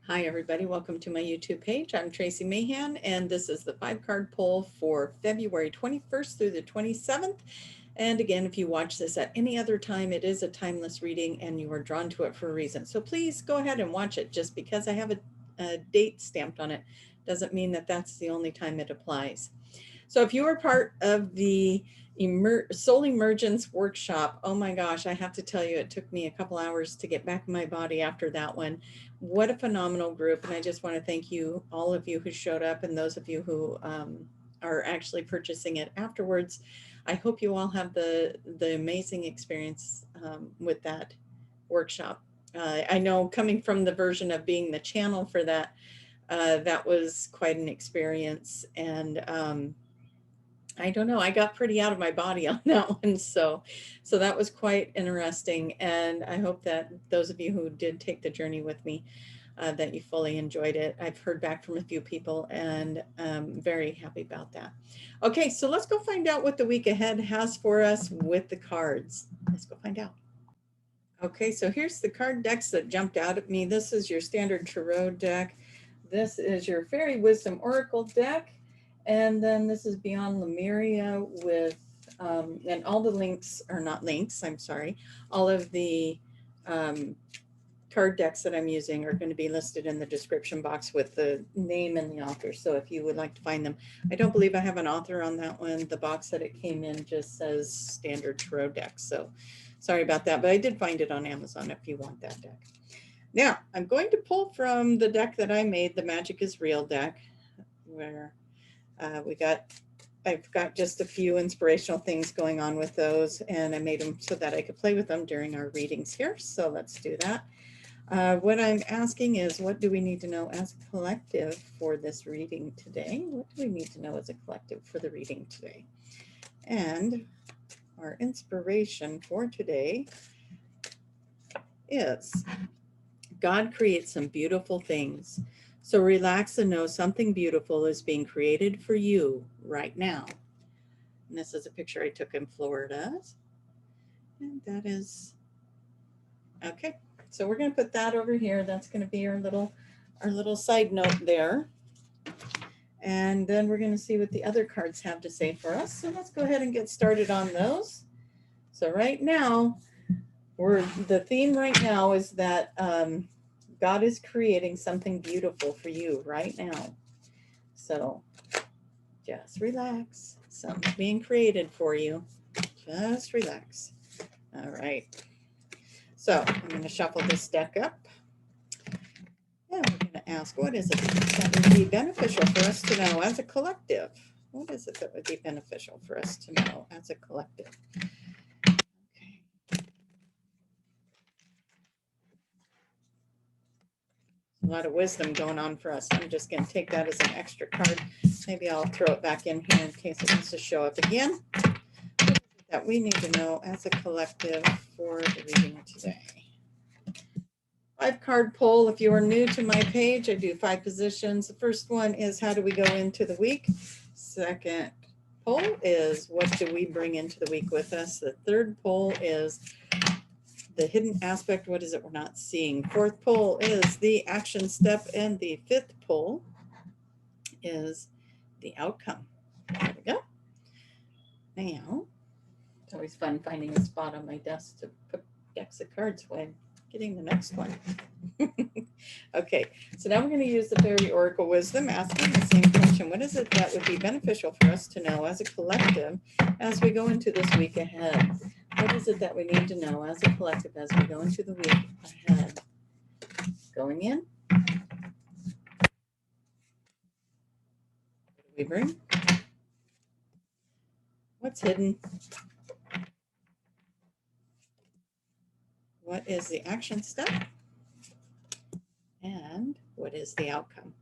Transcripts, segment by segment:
Hi, everybody. Welcome to my YouTube page. I'm Tracie Mahan, and this is the 5-card pull for February 21st through the 27th. And again, if you watch this at any other time, it is a timeless reading and you are drawn to it for a reason. So please go ahead and watch it. Just because I have a date stamped on it doesn't mean that that's the only time it applies. So if you were part of the Soul Emergence workshop, oh my gosh, I have to tell you, it took me a couple hours to get back in my body after that one. What a phenomenal group. And I just want to thank you, all of you who showed up, and those of you who are actually purchasing it afterwards. I hope you all have the amazing experience with that workshop. I know, coming from the version of being the channel for that, that was quite an experience. And I don't know, I got pretty out of my body on that one. So that was quite interesting. And I hope that those of you who did take the journey with me, that you fully enjoyed it. I've heard back from a few people, and I'm very happy about that. Okay, so let's go find out what the week ahead has for us with the cards. Let's go find out. Okay, so here's the card decks that jumped out at me. This is your standard tarot deck. This is your Fairy Wisdom Oracle deck. And then this is Beyond Lemuria with, and all the links, are not links, I'm sorry, all of the card decks that I'm using are going to be listed in the description box with the name and the author. So if you would like to find them, I don't believe I have an author on that one. The box that it came in just says standard tarot deck. So sorry about that, but I did find it on Amazon if you want that deck. Now I'm going to pull from the deck that I made, the Magic is Real deck, where I've got just a few inspirational things going on with those, and I made them so that I could play with them during our readings here. So let's do that. What I'm asking is, what do we need to know as a collective for this reading today? What do we need to know as a collective for the reading today? And our inspiration for today is, God creates some beautiful things. So relax and know something beautiful is being created for you right now. And this is a picture I took in Florida. And that is, okay. So we're going to put that over here. That's going to be our little side note there. And then we're going to see what the other cards have to say for us. So let's go ahead and get started on those. So right now, the theme right now is that God is creating something beautiful for you right now. So just relax. Something's being created for you. Just relax. All right. So I'm going to shuffle this deck up. And we're going to ask, what is it that would be beneficial for us to know as a collective? What is it that would be beneficial for us to know as a collective? Okay. A lot of wisdom going on for us. I'm just going to take that as an extra card. Maybe I'll throw it back in here in case it wants to show up again. That we need to know as a collective for the reading today. 5-card pull. If you are new to my page, I do 5 positions. The first one is, how do we go into the week? Second pull is, what do we bring into the week with us? The third pull is the hidden aspect. What is it we're not seeing? Fourth pull is the action step. And the fifth pull is the outcome. There we go. Now, it's always fun finding a spot on my desk to put decks of cards when getting the next one. Okay, so now we're going to use the Fairy Oracle Wisdom, asking the same question. What is it that would be beneficial for us to know as a collective as we go into this week ahead? What is it that we need to know as a collective as we go into the week ahead? Going in. What do we bring? What's hidden? What is the action step? And what is the outcome?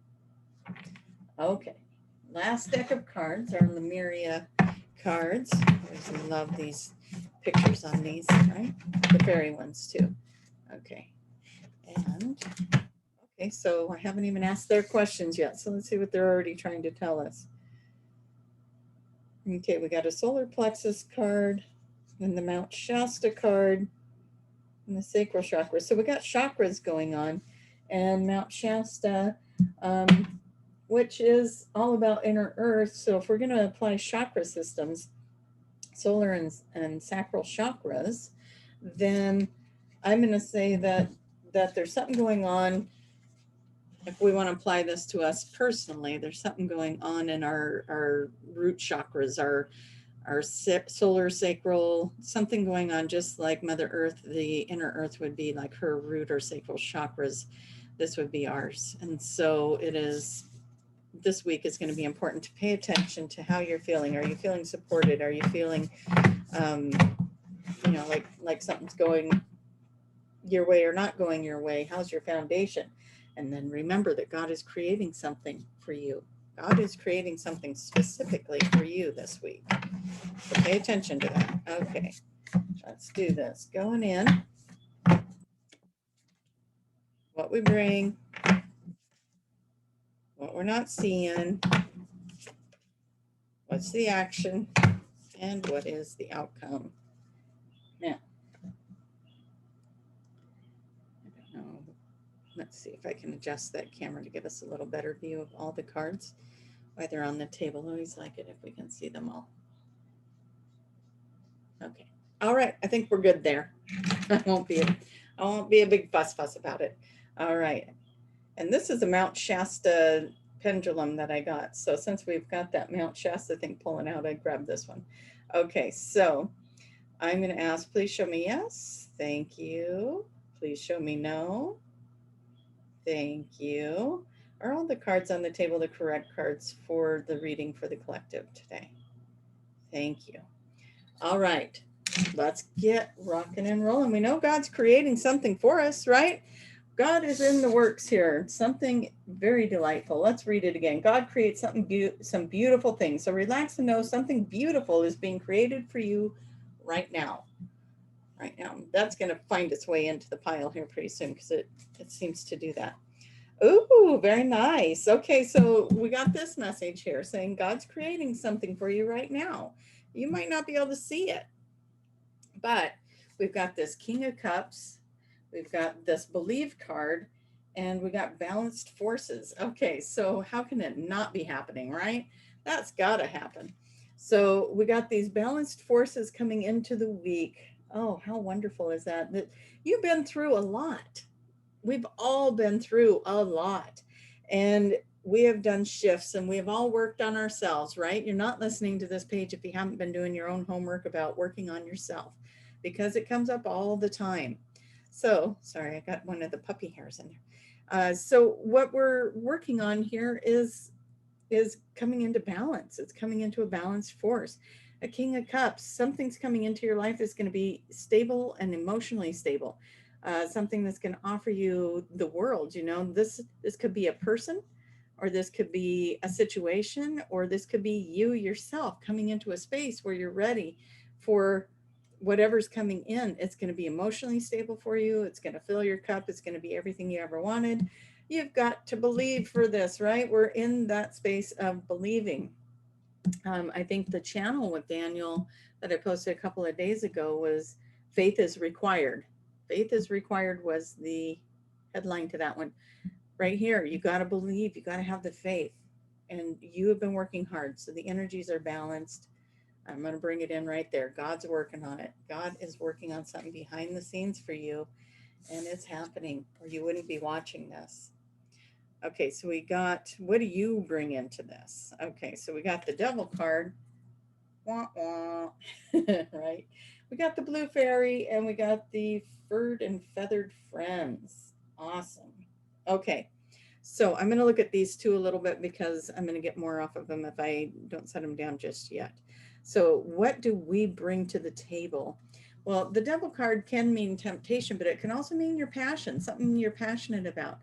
Okay, last deck of cards are Lemuria cards. I always love these pictures on these, right? The fairy ones too. Okay, and okay, so I haven't even asked their questions yet. So let's see what they're already trying to tell us. Okay, we got a solar plexus card, and the Mount Shasta card, and the sacral chakra. So we got chakras going on. and Mount Shasta, which is all about inner earth. So if we're going to apply chakra systems, solar and sacral chakras, then I'm going to say that there's something going on. If we want to apply this to us personally, there's something going on in our root chakras, our solar sacral, something going on, just like Mother Earth, the inner earth would be like her root or sacral chakras. This would be ours. And so it is, this week is going to be important to pay attention to how you're feeling. Are you feeling supported? Are you feeling, um, like something's going your way or not going your way? How's your foundation? And then remember that God is creating something for you. God is creating something specifically for you this week. So pay attention to that. Okay, let's do this. Going in, what we bring, what we're not seeing, what's the action, and what is the outcome. Now, I don't know. Let's see if I can adjust that camera to give us a little better view of all the cards while they're on the table. I always like it if we can see them all. Okay. All right. I think we're good there. I won't be a big fuss about it. All right. And this is a Mount Shasta pendulum that I got. So since we've got that Mount Shasta thing pulling out, I grabbed this one. Okay, so I'm going to ask, please show me yes. Thank you. Please show me no. Thank you. Are all the cards on the table the correct cards for the reading for the collective today? Thank you. All right, let's get rocking and rolling. We know God's creating something for us, right? God is in the works here. Something very delightful. Let's read it again. God creates some beautiful things. So relax and know something beautiful is being created for you right now. Right now. That's going to find its way into the pile here pretty soon because it seems to do that. Ooh, very nice. Okay, so we got this message here saying God's creating something for you right now. You might not be able to see it, but we've got this King of Cups, we've got this Believe card, and we got balanced forces. Okay, so how can it not be happening, right? That's got to happen. So we got these balanced forces coming into the week. Oh, how wonderful is that? That you've been through a lot. We've all been through a lot. And we have done shifts and we have all worked on ourselves, right? You're not listening to this page if you haven't been doing your own homework about working on yourself because it comes up all the time. So, sorry, I got one of the puppy hairs in there. So what we're working on here is coming into balance. It's coming into a balanced force. A King of Cups, something's coming into your life that's going to be stable and emotionally stable. Something that's going to offer you the world. You know, this could be a person, or this could be a situation, or this could be you yourself coming into a space where you're ready for whatever's coming in. It's going to be emotionally stable for you. It's going to fill your cup. It's going to be everything you ever wanted. You've got to believe for this, right? We're in that space of believing. I think the channel with Daniel that I posted a couple of days ago was Faith is Required. Faith is Required was the headline to that one. Right here, you got to believe, you got to have the faith. And you have been working hard, so the energies are balanced. I'm going to bring it in right there. God's working on it. God is working on something behind the scenes for you, and it's happening, or you wouldn't be watching this. Okay, so we got, what do you bring into this? Okay, so we got the Devil card. Wah, wah. Right? We got the Blue Fairy, and we got the Furred and Feathered Friends. Awesome. Okay, so I'm going to look at these two a little bit because I'm going to get more off of them if I don't set them down just yet. So what do we bring to the table? Well, the Devil card can mean temptation, but it can also mean your passion, something you're passionate about.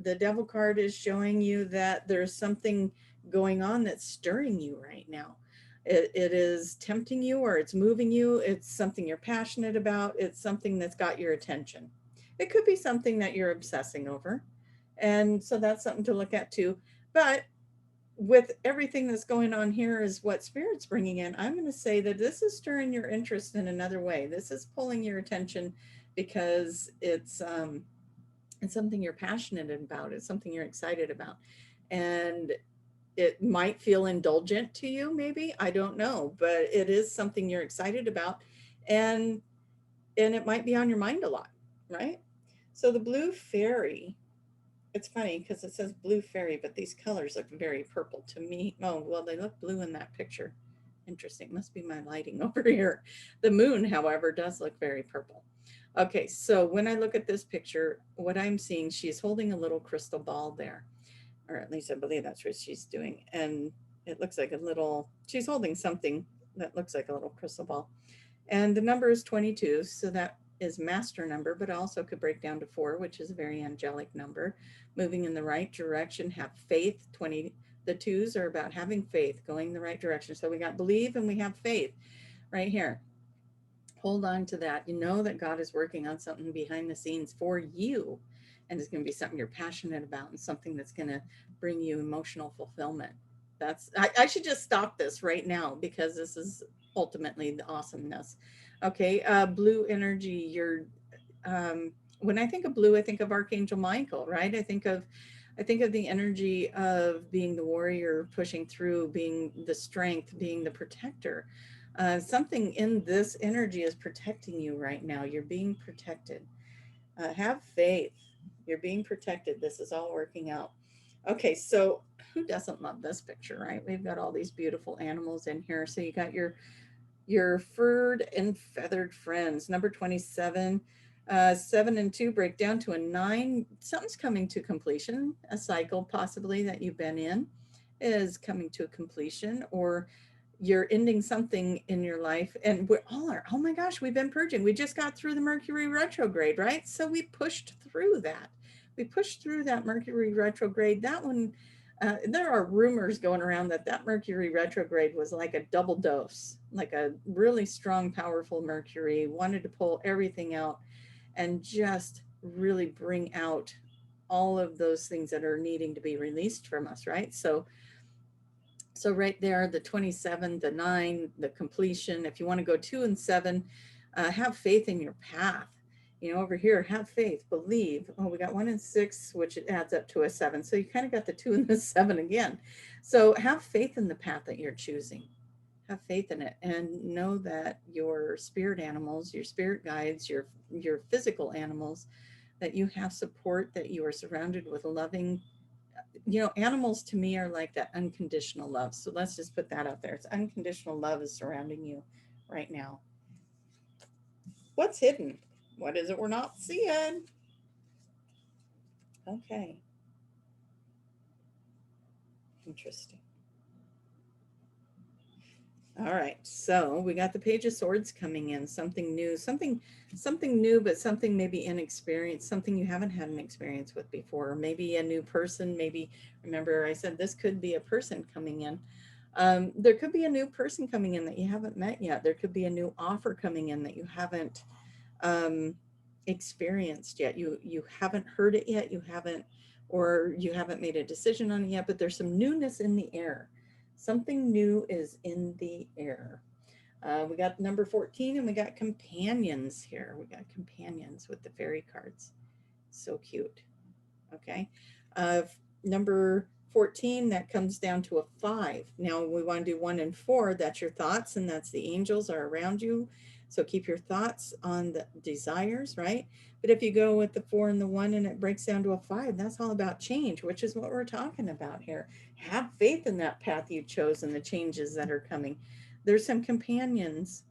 The Devil card is showing you that there's something going on that's stirring you right now. It is tempting you, or it's moving you. It's something you're passionate about. It's something that's got your attention. It could be something that you're obsessing over. And so that's something to look at too. But with everything that's going on here is what Spirit's bringing in. I'm going to say that this is stirring your interest in another way. This is pulling your attention because It's something you're passionate about. It's something you're excited about. And it might feel indulgent to you, maybe, I don't know, but it is something you're excited about. And it might be on your mind a lot, right? So the blue fairy, it's funny because it says blue fairy, but these colors look very purple to me. Oh, well, they look blue in that picture. Interesting. Must be my lighting over here. The moon, however, does look very purple. Okay, so when I look at this picture, what I'm seeing, she's holding a little crystal ball there, or at least I believe that's what she's doing. And it looks like a little, she's holding something that looks like a little crystal ball. And the number is 22, so that is master number, but also could break down to 4, which is a very angelic number. Moving in the right direction, have faith. 20, the twos are about having faith, going the right direction. So we got believe and we have faith right here. Hold on to that. You know that God is working on something behind the scenes for you, and it's going to be something you're passionate about and something that's going to bring you emotional fulfillment. I should just stop this right now because this is ultimately the awesomeness. Okay, blue energy. When I think of blue, I think of Archangel Michael, right? I think of the energy of being the warrior, pushing through, being the strength, being the protector. Something in this energy is protecting you right now. You're being protected. Have faith. You're being protected. This is all working out. Okay, so who doesn't love this picture, right? We've got all these beautiful animals in here. So you got your furred and feathered friends. Number 27, 7 and 2 break down to a 9. Something's coming to completion. A cycle possibly that you've been in is coming to a completion, or you're ending something in your life. And we're all are, oh my gosh, we've been purging. We just got through the Mercury retrograde, right? So we pushed through that. We pushed through that Mercury retrograde. That one, there are rumors going around that that Mercury retrograde was like a double dose, like a really strong, powerful Mercury, wanted to pull everything out and just really bring out all of those things that are needing to be released from us, right? So right there, the 27, the 9, the completion. If you want to go 2 and 7, have faith in your path. You know, over here, have faith, believe. Oh, we got 1 and 6, which adds up to a 7. So you kind of got the 2 and the 7 again. So have faith in the path that you're choosing. Have faith in it, and know that your spirit animals, your spirit guides, your physical animals, that you have support, that you are surrounded with loving, animals to me are like that unconditional love. So let's just put that out there. It's unconditional love is surrounding you right now. What's hidden? What is it we're not seeing? Okay. Interesting. All right. So we got the Page of Swords coming in, something new, something new, but something maybe inexperienced, something you haven't had an experience with before, maybe a new person, maybe, remember I said this could be a person coming in. There could be a new person coming in that you haven't met yet. There could be a new offer coming in that you haven't um, experienced yet. You haven't heard it yet. You haven't made a decision on it yet. But there's some newness in the air. Something new is in the air. We got number 14, and we got companions here. We got companions with the fairy cards. So cute. Okay. Uh, Number 14, that comes down to a 5. Now we want to do 1 and 4. That's your thoughts, and that's the angels are around you. So keep your thoughts on the desires, right? But if you go with the 4 and the 1 and it breaks down to a 5, that's all about change, which is what we're talking about here. Have faith in that path you chose and the changes that are coming. There's some companions,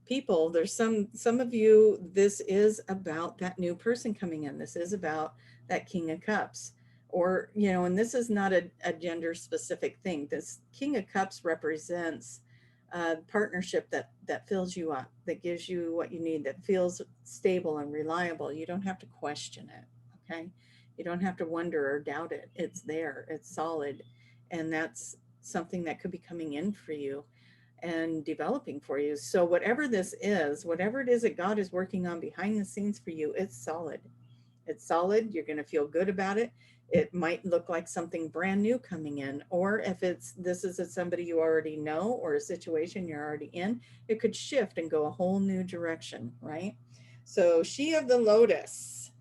people. There's some of you, this is about that new person coming in. This is about that King of Cups, or and this is not a gender specific thing. This King of Cups represents partnership that fills you up, that gives you what you need, that feels stable and reliable. You don't have to question it. Okay, you don't have to wonder or doubt it. It's there, it's solid, and that's something that could be coming in for you and developing for you. So whatever this is, whatever it is that God is working on behind the scenes for you, it's solid. It's solid. You're going to feel good about it. It might look like something brand new coming in, or if this is somebody you already know or a situation you're already in, it could shift and go a whole new direction, right? So she of the lotus.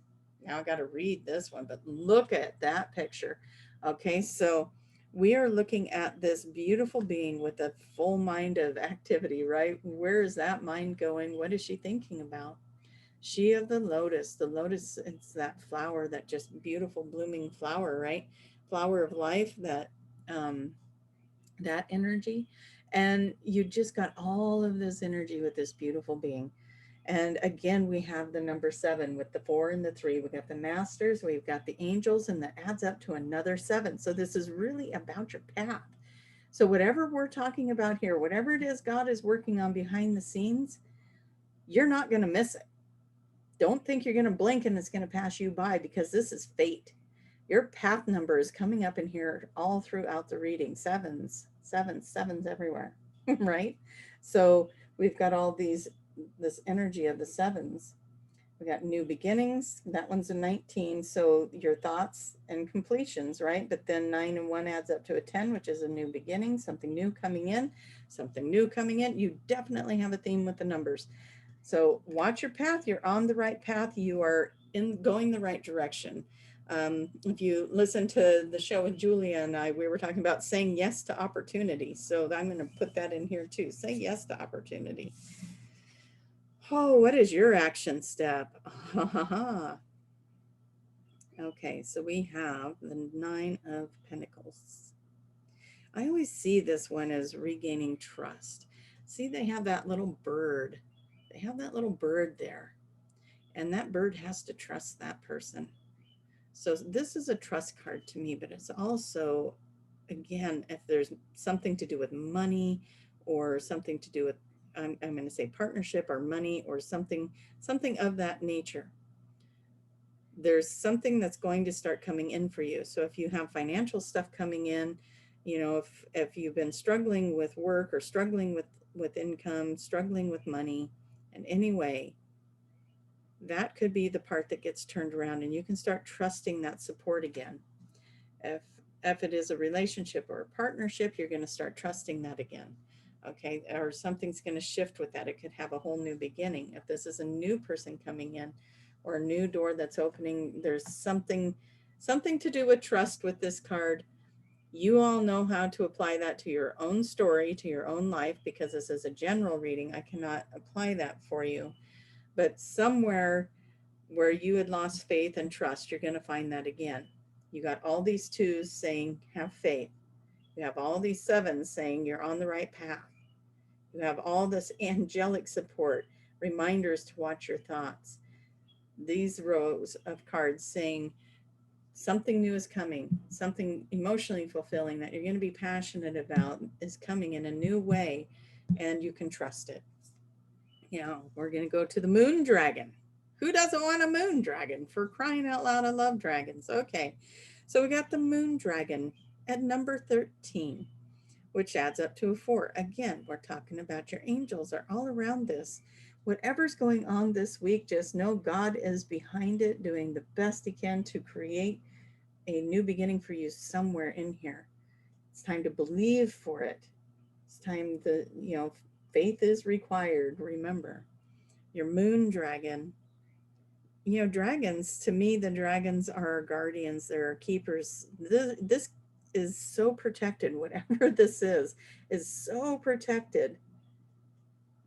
Now I got to read this one, but look at that picture. Okay, so we are looking at this beautiful being with a full mind of activity, right? Where is that mind going? What is she thinking about? She of the lotus. The lotus, it's that flower, that just beautiful blooming flower, right? Flower of life, um, that energy. And you just got all of this energy with this beautiful being. And again, we have the number 7 with the 4 and the 3. We've got the masters, we've got the angels, and that adds up to another 7. So this is really about your path. So whatever we're talking about here, whatever it is God is working on behind the scenes, you're not going to miss it. Don't think you're going to blink and it's going to pass you by, because this is fate. Your path number is coming up in here all throughout the reading. Sevens, sevens, sevens everywhere, right? So we've got all this energy of the sevens. We got new beginnings. That one's a 19. So your thoughts and completions, right? But then 9 and 1 adds up to a 10, which is a new beginning, something new coming in, something new coming in. You definitely have a theme with the numbers. So watch your path. You're on the right path. You are going the right direction. If you listen to the show with Julia and I, we were talking about saying yes to opportunity. So I'm going to put that in here too. Say yes to opportunity. Oh, what is your action step? Okay, so we have the 9 of Pentacles. I always see this one as regaining trust. See, they have that little bird. They have that little bird there. And that bird has to trust that person. So this is a trust card to me, but it's also, again, if there's something to do with money or something to do with, I'm going to say partnership or money or something of that nature, there's something that's going to start coming in for you. So if you have financial stuff coming in, if you've been struggling with work or struggling with income, struggling with money in any way, that could be the part that gets turned around, and you can start trusting that support again. If if it is a relationship or a partnership, you're going to start trusting that again. Okay, or something's going to shift with that. It could have a whole new beginning. If this is a new person coming in or a new door that's opening, there's something to do with trust with this card. You all know how to apply that to your own story, to your own life, because this is a general reading. I cannot apply that for you. But somewhere where you had lost faith and trust, you're going to find that again. You got all these 2s saying, have faith. You have all these 7s saying you're on the right path. You have all this angelic support, reminders to watch your thoughts. These rows of cards saying something new is coming, something emotionally fulfilling that you're going to be passionate about is coming in a new way, and you can trust it. We're going to go to the moon dragon. Who doesn't want a moon dragon? For crying out loud, I love dragons. Okay, so we got the moon dragon at number 13, which adds up to a 4. Again, we're talking about your angels are all around this. Whatever's going on this week, just know God is behind it, doing the best he can to create a new beginning for you somewhere in here. It's time to believe for it. It's time faith is required. Remember, your moon dragon. Dragons, to me, the dragons are our guardians. They're our keepers. This is so protected. Whatever this is so protected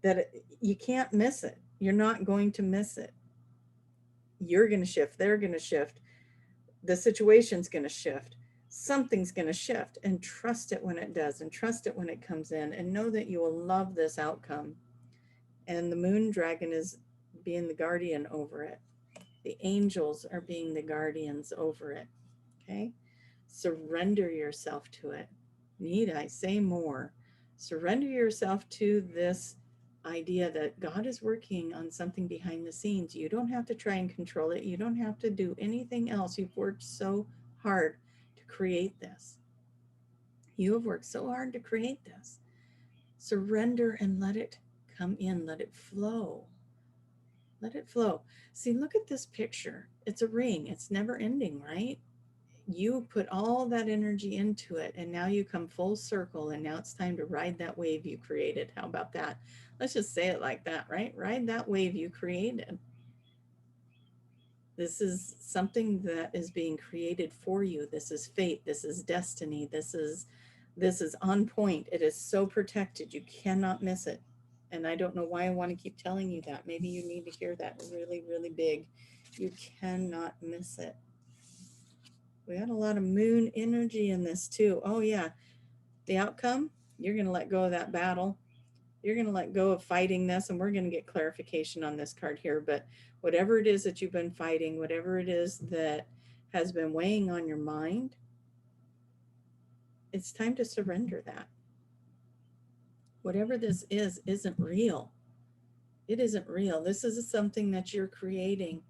that you can't miss it. You're not going to miss it. You're going to shift. They're going to shift. The situation's going to shift. Something's going to shift, and trust it when it does, and trust it when it comes in, and know that you will love this outcome. And the moon dragon is being the guardian over it. The angels are being the guardians over it. Okay? Surrender yourself to it. Need I say more? Surrender yourself to this idea that God is working on something behind the scenes. You don't have to try and control it. You don't have to do anything else. You've worked so hard to create this. You have worked so hard to create this. Surrender and let it come in. Let it flow. Let it flow. See, look at this picture. It's a ring. It's never ending, right? You put all that energy into it, and now you come full circle, and now it's time to ride that wave you created. How about that? Let's just say it like that, right? Ride that wave you created. This is something that is being created for you. This is fate. This is destiny. This is on point. It is so protected. You cannot miss it. And I don't know why I want to keep telling you that. Maybe you need to hear that really, really big. You cannot miss it. We had a lot of moon energy in this too. Oh yeah. The outcome, you're going to let go of that battle. You're going to let go of fighting this, and we're going to get clarification on this card here. But whatever it is that you've been fighting, whatever it is that has been weighing on your mind, it's time to surrender that. Whatever this is, isn't real. It isn't real. This is something that you're creating,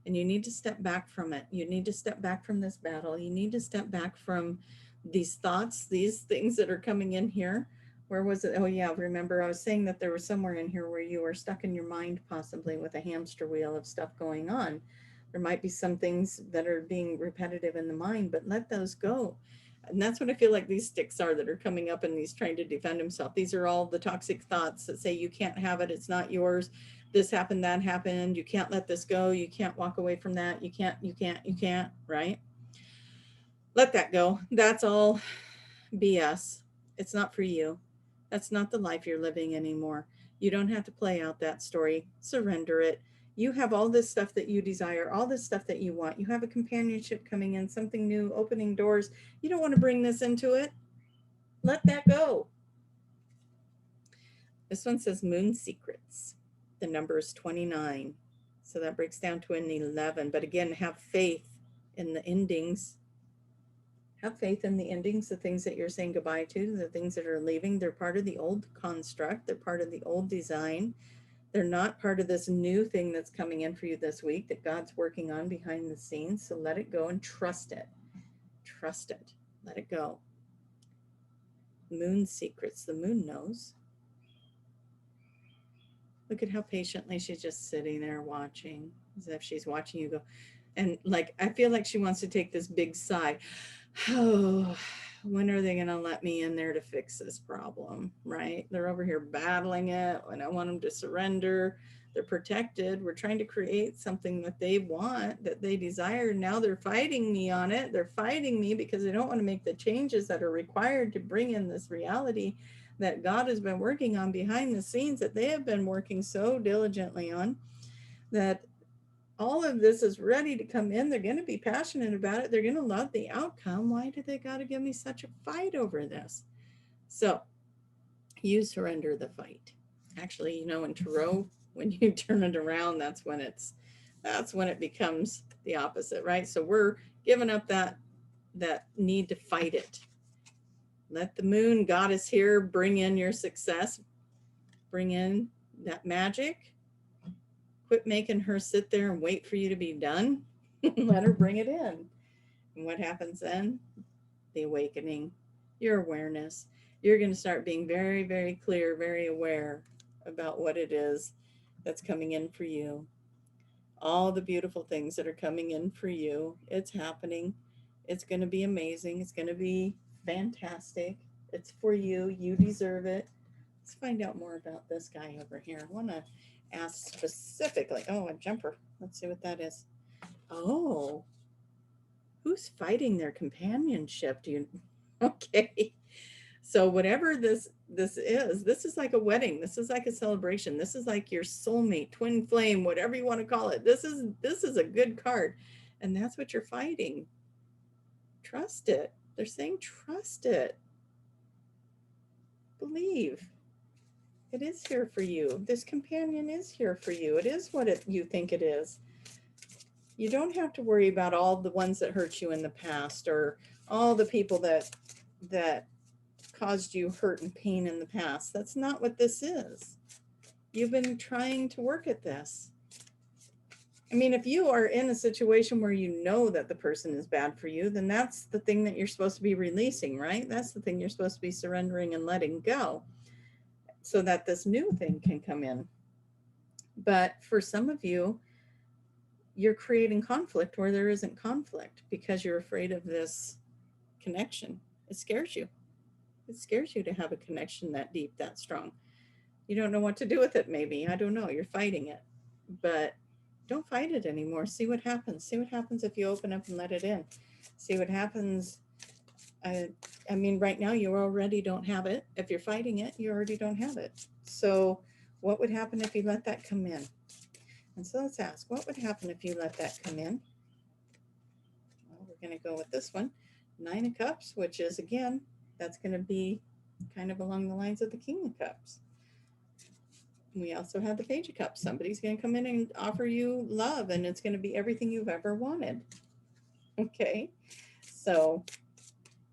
and you need to step back from it. You need to step back from this battle. You need to step back from these thoughts, these things that are coming in here. Where was it? Oh yeah, remember I was saying that there was somewhere in here where you were stuck in your mind, possibly with a hamster wheel of stuff going on. There might be some things that are being repetitive in the mind, but let those go. And that's what I feel like these sticks are that are coming up, and he's trying to defend himself. These are all the toxic thoughts that say you can't have it, it's not yours, this happened, that happened, you can't let this go, you can't walk away from that, you can't, right? Let that go. That's all BS. It's not for you. That's not the life you're living anymore. You don't have to play out that story. Surrender it. You have all this stuff that you desire, all this stuff that you want. You have a companionship coming in, something new, opening doors. You don't want to bring this into it. Let that go. This one says Moon Secrets. The number is 29. So that breaks down to an 11. But again, have faith in the endings. Have faith in the endings, the things that you're saying goodbye to, the things that are leaving. They're part of the old construct. They're part of the old design. They're not part of this new thing that's coming in for you this week that God's working on behind the scenes. So let it go and trust it. Trust it. Let it go. Moon secrets. The moon knows. Look at how patiently she's just sitting there watching, as if she's watching you go. And like, I feel like she wants to take this big sigh. Oh, when are they going to let me in there to fix this problem? Right? They're over here battling it, and I want them to surrender. They're protected. We're trying to create something that they want, that they desire. Now they're fighting me on it. They're fighting me because they don't want to make the changes that are required to bring in this reality that God has been working on behind the scenes, that they have been working so diligently on, that all of this is ready to come in. They're going to be passionate about it. They're going to love the outcome. Why do they got to give me such a fight over this? So you surrender the fight. Actually, you know, in tarot, when you turn it around, that's when it becomes the opposite, right? So we're giving up that need to fight it. Let the moon goddess here bring in your success, bring in that magic. Quit making her sit there and wait for you to be done. Let her bring it in. And what happens then? The awakening, your awareness. You're going to start being very, very clear, very aware about what it is that's coming in for you. All the beautiful things that are coming in for you. It's happening. It's going to be amazing. It's going to be fantastic. It's for you. You deserve it. Let's find out more about this guy over here. I want to ask specifically. Oh, a jumper. Let's see what that is. Oh, who's fighting their companionship? Do you? Okay. So whatever this is like a wedding. This is like a celebration. This is like your soulmate, twin flame, whatever you want to call it. This is a good card. And that's what you're fighting. Trust it. They're saying trust it. Believe. It is here for you. This companion is here for you. It is what you think it is. You don't have to worry about all the ones that hurt you in the past, or all the people that caused you hurt and pain in the past. That's not what this is. You've been trying to work at this. I mean, if you are in a situation where you know that the person is bad for you, then that's the thing that you're supposed to be releasing, right? That's the thing you're supposed to be surrendering and letting go, so that this new thing can come in. But for some of you, you're creating conflict where there isn't conflict because you're afraid of this connection. It scares you. It scares you to have a connection that deep, that strong. You don't know what to do with it, maybe. I don't know. You're fighting it. But Don't fight it anymore. See what happens. See what happens if you open up and let it in. See what happens. I mean, right now you already don't have it. If you're fighting it, you already don't have it. So what would happen if you let that come in? And so let's ask, what would happen if you let that come in? Well, we're going to go with this one, 9 of Cups, which is, again, that's going to be kind of along the lines of the King of Cups. We also have the Page of Cups. Somebody's going to come in and offer you love, and it's going to be everything you've ever wanted. Okay, so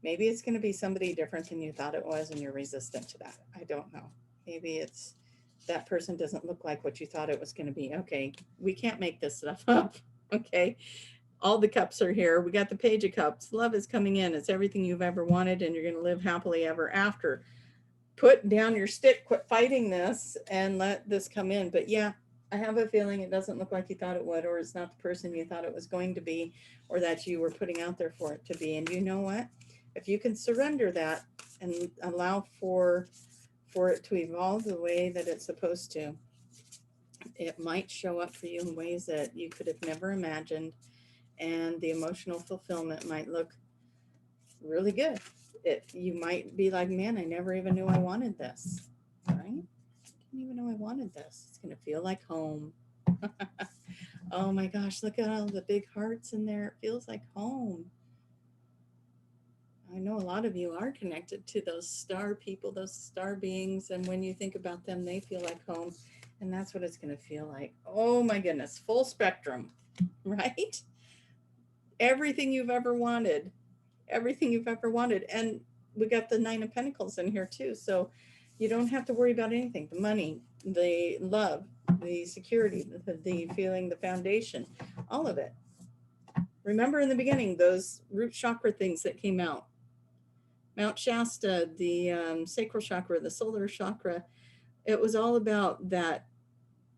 maybe it's going to be somebody different than you thought it was, and you're resistant to that. I don't know. Maybe it's that person doesn't look like what you thought it was going to be. Okay, we can't make this stuff up. Okay, all the cups are here. We got the Page of Cups. Love is coming in. It's everything you've ever wanted, and you're going to live happily ever after. Put down your stick, quit fighting this, and let this come in. But yeah, I have a feeling it doesn't look like you thought it would, or it's not the person you thought it was going to be, or that you were putting out there for it to be. And you know what? If you can surrender that and allow for it to evolve the way that it's supposed to, it might show up for you in ways that you could have never imagined, and the emotional fulfillment might look really good. You might be like, man, I never even knew I wanted this, right? Didn't even know I wanted this. It's going to feel like home. Oh my gosh, look at all the big hearts in there. It feels like home. I know a lot of you are connected to those star people, those star beings, and when you think about them, they feel like home, and that's what it's going to feel like. Oh my goodness, full spectrum, right? Everything you've ever wanted. Everything you've ever wanted. And we got the 9 of Pentacles in here too. So you don't have to worry about anything. The money, the love, the security, the feeling, the foundation, all of it. Remember in the beginning, those root chakra things that came out. Mount Shasta, the sacral chakra, the solar chakra. It was all about that,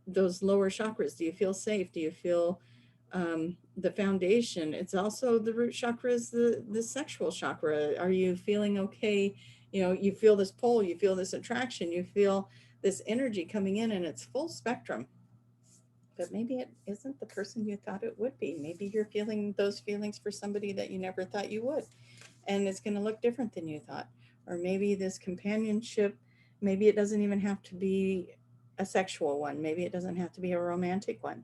those lower chakras. Do you feel safe? Do you feel the foundation? It's also the root chakra is the sexual chakra. Are you feeling okay? You know, you feel this pull, you feel this attraction, you feel this energy coming in, and it's full spectrum. But maybe it isn't the person you thought it would be. Maybe you're feeling those feelings for somebody that you never thought you would, and it's going to look different than you thought. Or maybe this companionship, maybe it doesn't even have to be a sexual one. Maybe it doesn't have to be a romantic one.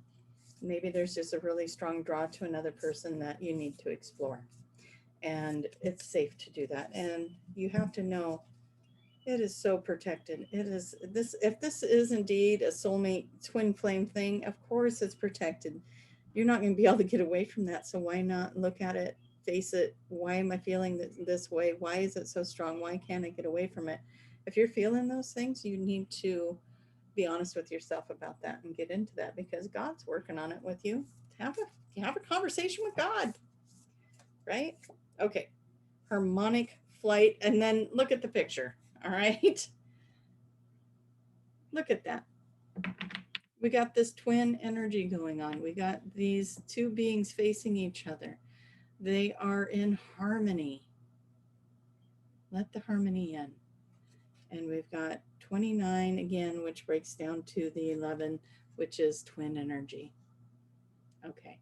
Maybe there's just a really strong draw to another person that you need to explore. And it's safe to do that. And you have to know it is so protected. It is this, if this is indeed a soulmate twin flame thing, of course it's protected. You're not going to be able to get away from that. So why not look at it, face it? Why am I feeling this way? Why is it so strong? Why can't I get away from it? If you're feeling those things, you need to be honest with yourself about that and get into that, because God's working on it with you. Have a conversation with God, right? Okay, harmonic flight, and then look at the picture. All right, look at that. We got this twin energy going on. We got these two beings facing each other. They are in harmony. Let the harmony in. And we've got 29 again, which breaks down to the 11, which is twin energy. Okay,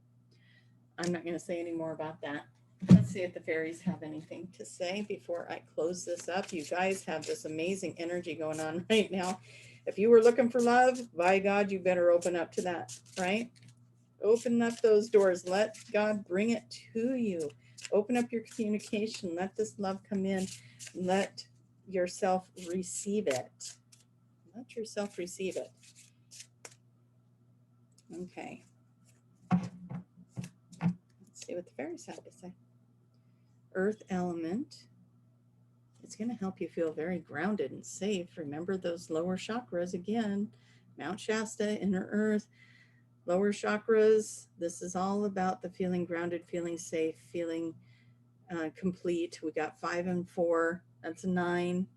I'm not going to say any more about that. Let's see if the fairies have anything to say before I close this up. You guys have this amazing energy going on right now. If you were looking for love, by God, you better open up to that, right? Open up those doors. Let God bring it to you. Open up your communication. Let this love come in. Let yourself receive it. Let yourself receive it. Okay. Let's see what the fairies have to say. Earth element. It's going to help you feel very grounded and safe. Remember those lower chakras again. Mount Shasta, inner earth, lower chakras. This is all about the feeling grounded, feeling safe, feeling complete. We got 5 and 4. That's a 9.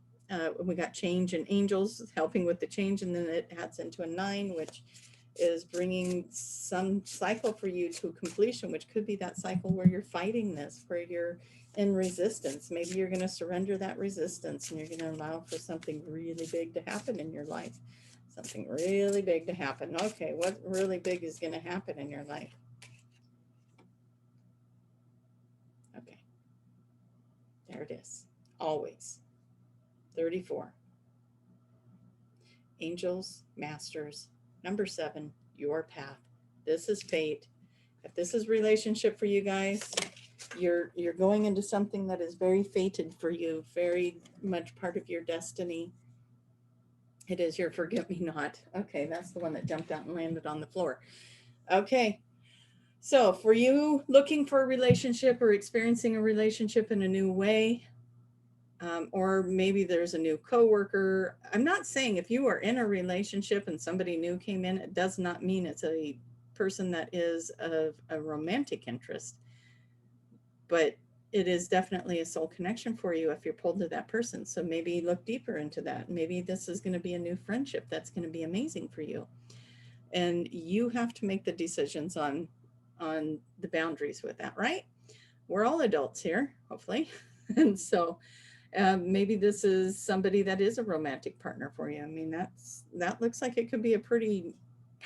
We got change and angels helping with the change, and then it adds into a 9, which is bringing some cycle for you to completion, which could be that cycle where you're fighting this, where you're in resistance. Maybe you're going to surrender that resistance and you're going to allow for something really big to happen in your life. Something really big to happen. Okay, what really big is going to happen in your life? Okay, there it is. Always. 34. Angels, masters, number 7, your path. This is fate. If this is relationship for you guys, you're going into something that is very fated for you, very much part of your destiny. It is your forget-me-not. Okay, that's the one that jumped out and landed on the floor. Okay, so for you looking for a relationship or experiencing a relationship in a new way, or maybe there's a new coworker. I'm not saying if you are in a relationship and somebody new came in, it does not mean it's a person that is of a romantic interest, but it is definitely a soul connection for you if you're pulled to that person. So maybe look deeper into that. Maybe this is going to be a new friendship that's going to be amazing for you. And you have to make the decisions on the boundaries with that, right? We're all adults here, hopefully. And so maybe this is somebody that is a romantic partner for you. I mean, that looks like it could be a pretty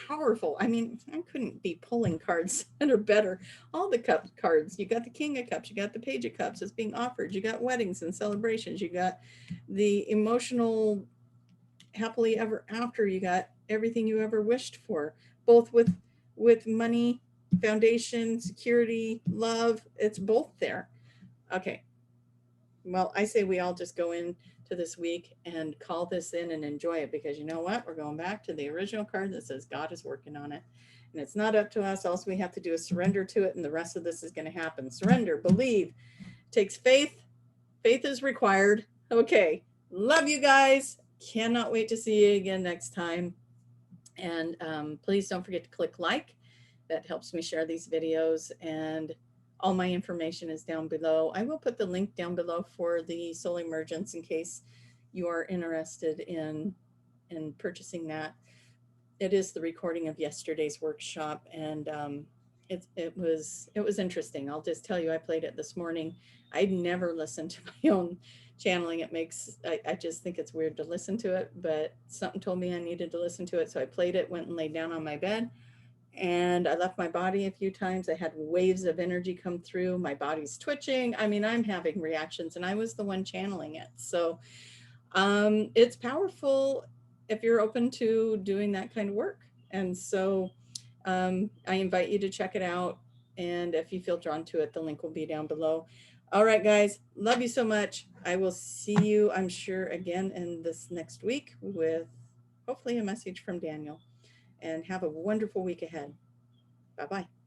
powerful. I mean, I couldn't be pulling cards that are better. All the cup cards. You got the King of Cups. You got the Page of Cups. It's being offered. You got weddings and celebrations. You got the emotional happily ever after. You got everything you ever wished for, both with money, foundation, security, love. It's both there. Okay. Well, I say we all just go into this week and call this in and enjoy it, because you know what? We're going back to the original card that says God is working on it. And it's not up to us. All we have to do is surrender to it, and the rest of this is going to happen. Surrender, believe. It takes faith. Faith is required. Okay. Love you guys. Cannot wait to see you again next time. And please don't forget to click like. That helps me share these videos, and all my information is down below. I will put the link down below for the Soul Emergence in case you are interested in purchasing that. It is the recording of yesterday's workshop, and it was interesting. I'll just tell you, I played it this morning. I'd never listened to my own channeling. I just think it's weird to listen to it, but something told me I needed to listen to it, so I played it, went and laid down on my bed. And I left my body a few times. I had waves of energy come through. My body's twitching. I mean, I'm having reactions, and I was the one channeling it. So it's powerful if you're open to doing that kind of work. And so I invite you to check it out. And if you feel drawn to it, the link will be down below. All right, guys, love you so much. I will see you, I'm sure, again in this next week with hopefully a message from Daniel. And have a wonderful week ahead. Bye-bye.